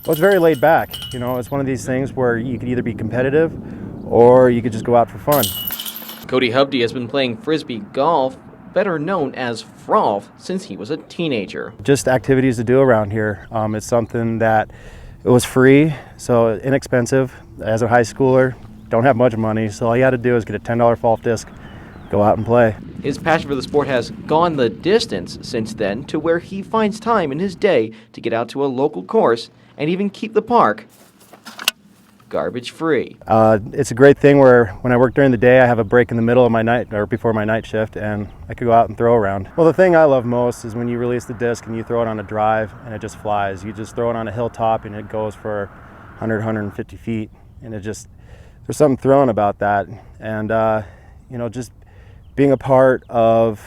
Well, it's very laid back. You know, it's one of these things where you could either be competitive or you could just go out for fun. Cody Hubdy has been playing frisbee golf, better known as Frolf, since he was a teenager. Just activities to do around here. It's something that it was free, so inexpensive. As a high schooler, don't have much money, so all you had to do is get a $10 Frolf disc, go out and play. His passion for the sport has gone the distance since then, to where he finds time in his day to get out to a local course and even keep the park garbage free. It's a great thing where when I work during the day, I have a break in the middle of my night or before my night shift, and I could go out and throw around. Well, the thing I love most is when you release the disc and you throw it on a drive and it just flies. You just throw it on a hilltop and it goes for 100, 150 feet, and it just, there's something thrilling about that. And you know, just being a part of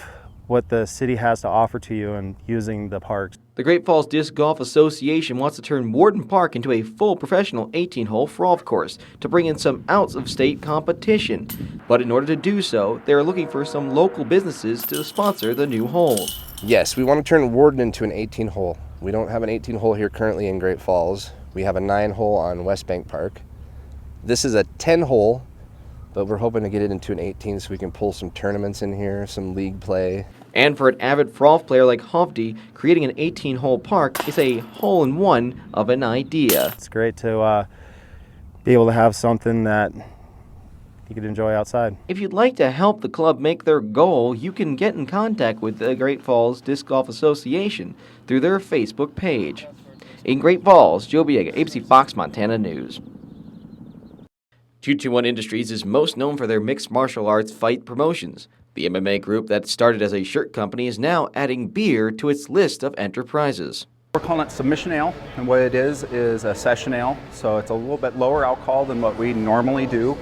what the city has to offer to you and using the parks. The Great Falls Disc Golf Association wants to turn Warden Park into a full professional 18-hole Frolf course to bring in some out-of-state competition. But in order to do so, they are looking for some local businesses to sponsor the new holes. Yes, we want to turn Warden into an 18-hole. We don't have an 18-hole here currently in Great Falls. We have a 9-hole on West Bank Park. This is a 10-hole, but we're hoping to get it into an 18 so we can pull some tournaments in here, some league play. And for an avid Frolf player like Hovde, creating an 18-hole park is a hole-in-one of an idea. It's great to be able to have something that you could enjoy outside. If you'd like to help the club make their goal, you can get in contact with the Great Falls Disc Golf Association through their Facebook page. In Great Falls, Joe Biega, ABC Fox Montana News. 221 Industries is most known for their mixed martial arts fight promotions. The MMA group that started as a shirt company is now adding beer to its list of enterprises. We're calling it Submission Ale, and what it is a session ale, so it's a little bit lower alcohol than what we normally do.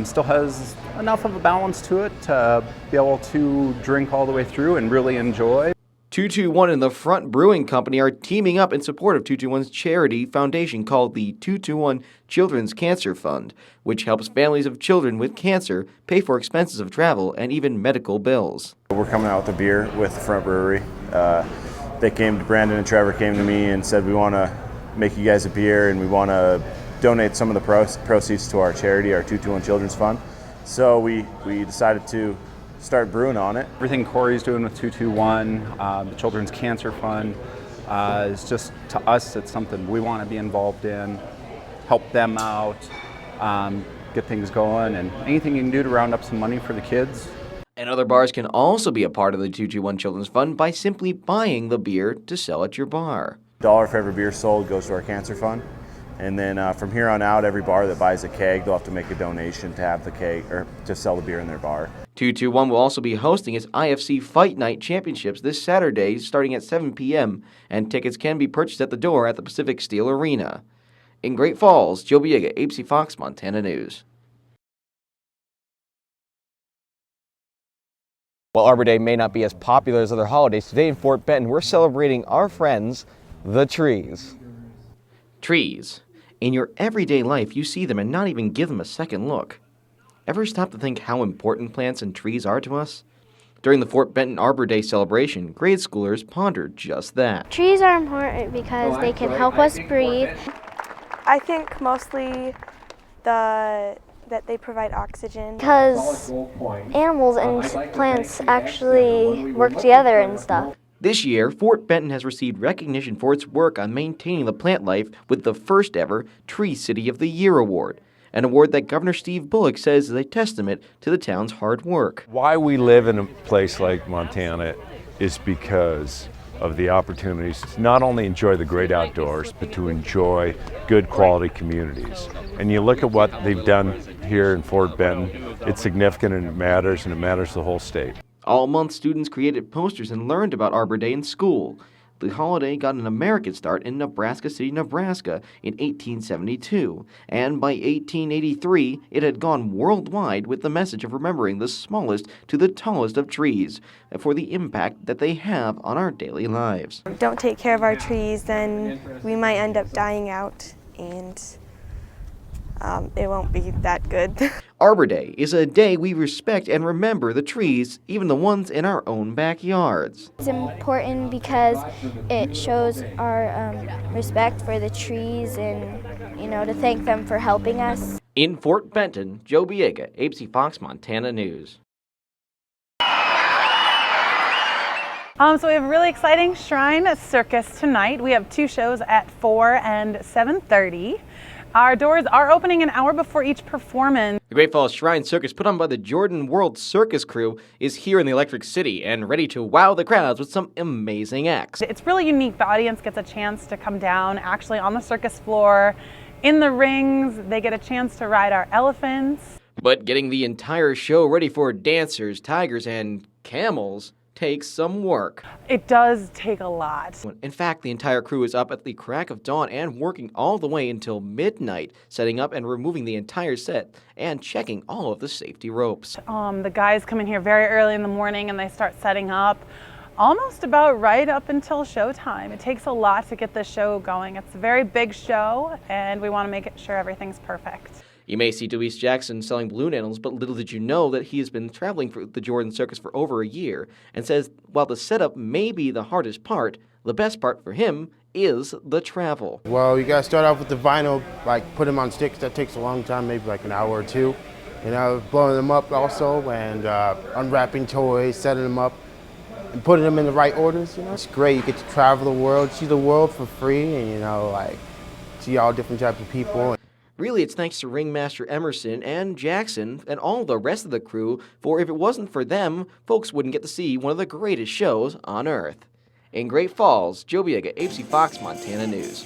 Still has enough of a balance to it to be able to drink all the way through and really enjoy. 221 and the Front Brewing Company are teaming up in support of 221's charity foundation called the 221 Children's Cancer Fund, which helps families of children with cancer pay for expenses of travel and even medical bills. We're coming out with a beer with the Front Brewery. Brandon and Trevor came to me and said, we want to make you guys a beer and we want to donate some of the proceeds to our charity, our 221 Children's Fund. So we decided to start brewing on it. Everything Corey's doing with 221, the Children's Cancer Fund, is just, to us, it's something we want to be involved in, help them out, get things going, and anything you can do to round up some money for the kids. And other bars can also be a part of the 221 Children's Fund by simply buying the beer to sell at your bar. $1 for every beer sold goes to our cancer fund. And then from here on out, every bar that buys a keg, they'll have to make a donation to have the keg or to sell the beer in their bar. 221 will also be hosting its IFC Fight Night Championships this Saturday starting at 7 p.m. and tickets can be purchased at the door at the Pacific Steel Arena. In Great Falls, Joe Biega, ABC Fox Montana News. While Arbor Day may not be as popular as other holidays, today in Fort Benton we're celebrating our friends, the trees. Trees. In your everyday life, you see them and not even give them a second look. Ever stop to think how important plants and trees are to us? During the Fort Benton Arbor Day celebration, grade schoolers pondered just that. Trees are important because they can help us breathe. I think mostly that they provide oxygen. Because animals and plants actually work together and stuff. This year, Fort Benton has received recognition for its work on maintaining the plant life with the first ever Tree City of the Year award, an award that Governor Steve Bullock says is a testament to the town's hard work. Why we live in a place like Montana is because of the opportunities to not only enjoy the great outdoors, but to enjoy good quality communities. And you look at what they've done here in Fort Benton, it's significant and it matters to the whole state. All month, students created posters and learned about Arbor Day in school. The holiday got an American start in Nebraska City, Nebraska in 1872, and by 1883 it had gone worldwide with the message of remembering the smallest to the tallest of trees for the impact that they have on our daily lives. Don't take care of our trees, then we might end up dying out, and it won't be that good. Arbor Day is a day we respect and remember the trees, even the ones in our own backyards. It's important because it shows our respect for the trees and, to thank them for helping us. In Fort Benton, Joe Biega, ABC Fox Montana News. So we have a really exciting Shrine Circus tonight. We have 2 shows at 4 and 7:30. Our doors are opening an hour before each performance. The Great Falls Shrine Circus, put on by the Jordan World Circus crew, is here in the Electric City and ready to wow the crowds with some amazing acts. It's really unique. The audience gets a chance to come down actually on the circus floor. In the rings, they get a chance to ride our elephants. But getting the entire show ready for dancers, tigers, and camels takes some work. It does take a lot. In fact, the entire crew is up at the crack of dawn and working all the way until midnight, setting up and removing the entire set and checking all of the safety ropes. The guys come in here very early in the morning and they start setting up almost about right up until showtime. It takes a lot to get this show going. It's a very big show and we want to make sure everything's perfect. You may see Deweese Jackson selling balloon animals, but little did you know that he has been traveling for the Jordan Circus for over a year and says while the setup may be the hardest part, the best part for him is the travel. Well, you gotta start off with the vinyl, put them on sticks. That takes a long time, maybe an hour or 2. Blowing them up also and unwrapping toys, setting them up and putting them in the right orders. It's great. You get to travel the world, see the world for free and see all different types of people. Really, it's thanks to Ringmaster Emerson and Jackson and all the rest of the crew, for if it wasn't for them, folks wouldn't get to see one of the greatest shows on Earth. In Great Falls, Joe Biega, ABC Fox Montana News.